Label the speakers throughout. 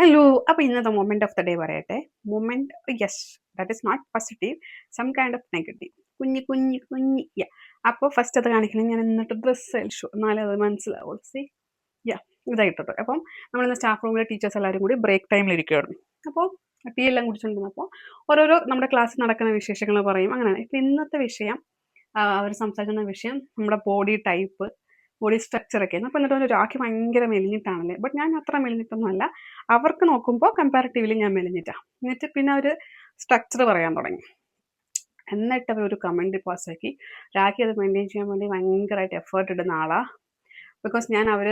Speaker 1: Hello. അപ്പോൾ ഇന്നത്തെ moment of the day പറയട്ടെ. Moment, yes, that is not positive, some kind of negative. കുഞ്ഞി കുഞ്ഞി കുഞ്ഞി യാ. അപ്പോൾ ഫസ്റ്റ് അത് കാണിക്കണം. ഞാൻ എന്നിട്ട് ഡ്രസ്സ് അയച്ചു, എന്നാലേ അത് മനസ്സിലാവുള്ളൂ. സി യാ, ഇതായിട്ടോ. അപ്പം നമ്മളിന്ന് സ്റ്റാഫ് റൂമിലെ ടീച്ചേഴ്സ് എല്ലാവരും കൂടി ബ്രേക്ക് ടൈമിൽ ഇരിക്കുകയായിരുന്നു. അപ്പോൾ ടീ എല്ലാം കുടിച്ചുകൊണ്ടിരുന്നപ്പോൾ ഓരോരോ നമ്മുടെ ക്ലാസ്സിൽ നടക്കുന്ന വിശേഷങ്ങൾ പറയും. അങ്ങനെയാണ്. ഇപ്പം ഇന്നത്തെ വിഷയം, അവർ സംസാരിക്കുന്ന വിഷയം നമ്മുടെ ബോഡി ടൈപ്പ്, ബോഡി സ്ട്രക്ചറൊക്കെയാണ്. അപ്പോൾ എന്നിട്ട് രാഖി ഭയങ്കര മെലിഞ്ഞിട്ടാണല്ലേ. ബട്ട് ഞാൻ അത്ര മെലിഞ്ഞിട്ടൊന്നും അല്ല. അവർക്ക് നോക്കുമ്പോൾ കമ്പാരിറ്റീവ്ലി ഞാൻ മെലിഞ്ഞിട്ടാണ്. എന്നിട്ട് പിന്നെ അവർ സ്ട്രക്ചർ പറയാൻ തുടങ്ങി. എന്നിട്ട് അവർ ഒരു കമൻറ്റ് പാസ്സാക്കി, രാഖി അത് മെയിൻറ്റെയിൻ ചെയ്യാൻ വേണ്ടി ഭയങ്കരമായിട്ട് എഫേർട്ട് ഇടുന്ന ആളാണ്. ബിക്കോസ് ഞാൻ അവർ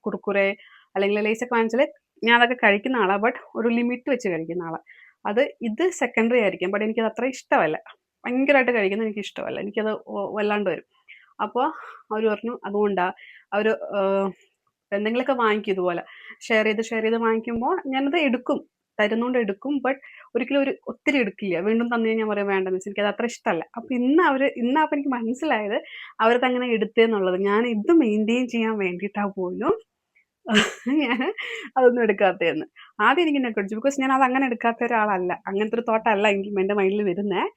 Speaker 1: കുറുക്കുറെ അല്ലെങ്കിൽ ലേസൊക്കെ വാങ്ങിച്ചാൽ ഞാൻ അതൊക്കെ കഴിക്കുന്ന ആളാണ്. ബട്ട് ഒരു ലിമിറ്റ് വെച്ച് കഴിക്കുന്ന ആളാണ്. ഇത് സെക്കൻഡറി ആയിരിക്കും. ബട്ട് എനിക്കത് അത്ര ഇഷ്ടമല്ല. ഭയങ്കരമായിട്ട് കഴിക്കുന്നത് എനിക്ക് ഇഷ്ടമല്ല. എനിക്കത് വല്ലാണ്ട് വരും. അപ്പോൾ അവർ പറഞ്ഞു അതുകൊണ്ടാണ് അവർ എന്തെങ്കിലുമൊക്കെ വാങ്ങിക്കും ഇതുപോലെ ഷെയർ ചെയ്ത് വാങ്ങിക്കുമ്പോൾ ഞാനത് എടുക്കും, തരുന്നോണ്ട് എടുക്കും. ബട്ട് ഒരിക്കലും ഒത്തിരി എടുക്കില്ല. വീണ്ടും തന്നു കഴിഞ്ഞാൽ പറയാൻ വേണ്ടെന്ന് വെച്ചാൽ എനിക്കത് അത്ര ഇഷ്ടമല്ല. അപ്പോൾ ഇന്നപ്പോൾ എനിക്ക് മനസ്സിലായത് അവരത് അങ്ങനെ എടുത്തേന്നുള്ളത്. ഞാൻ ഇത് മെയിൻറ്റെയിൻ ചെയ്യാൻ വേണ്ടിയിട്ടാണ് പോലും ഞാൻ അതൊന്നും എടുക്കാത്തതെന്ന്. ആദ്യം എനിക്ക് എന്നെ കടിച്ചു. ബിക്കോസ് ഞാൻ അത് അങ്ങനെ എടുക്കാത്ത ഒരാളല്ല. അങ്ങനത്തെ ഒരു തോട്ടല്ല എങ്കിലും എൻ്റെ മൈൻഡിൽ വരുന്നത്.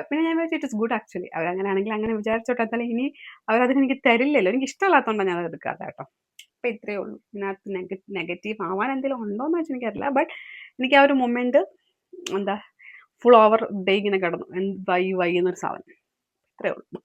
Speaker 1: പിന്നെ ഞാൻ വിചാരിച്ചു ഇറ്റ് ഇസ് ഗുഡ് ആക്ച്വലി. അവരങ്ങനെയാണെങ്കിൽ അങ്ങനെ വിചാരിച്ചോട്ടെ. എന്തായാലും ഇനി അവരതിന് എനിക്ക് തരില്ലല്ലോ. എനിക്ക് ഇഷ്ടമല്ലാത്തതുകൊണ്ടാണ് ഞാനത് എടുക്കാത്ത കേട്ടോ. അപ്പോൾ ഇത്രയേ ഉള്ളൂ. ഇതിനകത്ത് നെഗറ്റീവ് ആവാൻ എന്തെങ്കിലും ഉണ്ടോയെന്ന് വെച്ചാൽ എനിക്കറിയില്ല. ബട്ട് എനിക്ക് ആ ഒരു മൊമെൻറ്റ് എന്താ ഫുൾ ഓവർ ഡേ ഇങ്ങനെ കിടന്നു. വൈ എന്നൊരു സാധനം. ഇത്രയേ ഉള്ളൂ.